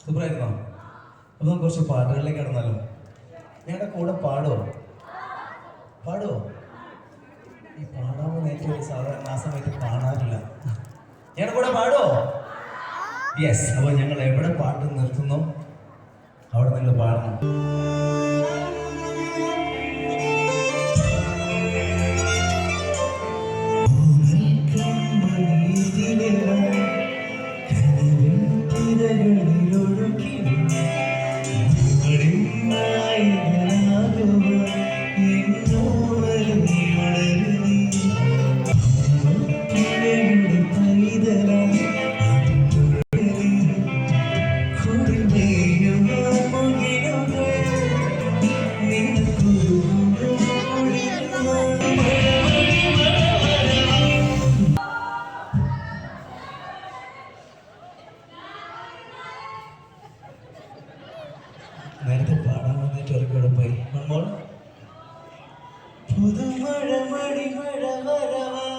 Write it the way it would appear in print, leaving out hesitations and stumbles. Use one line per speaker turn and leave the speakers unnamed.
സൂപ്പറായിരുന്നോ? അപ്പൊ നമുക്ക് കുറച്ച് പാട്ടുകളിലേക്ക് കടന്നാലോ? ഞങ്ങളുടെ കൂടെ പാടുമോ? പാടുമോ? ഈ പാടാൻ നേരത്തെ സാധാരണ ആ സമയത്ത് കാണാറില്ല. ഞങ്ങളുടെ കൂടെ പാടുമോ? യെസ്. അപ്പൊ ഞങ്ങൾ എവിടെ പാട്ട് നിർത്തുന്നോ അവിടെ നിങ്ങൾ പാടണം. നേരത്തെ പാടാൻ വന്നിട്ട് ഒരിക്കലും പോയി. പുതുമഴ മഴ വരവാ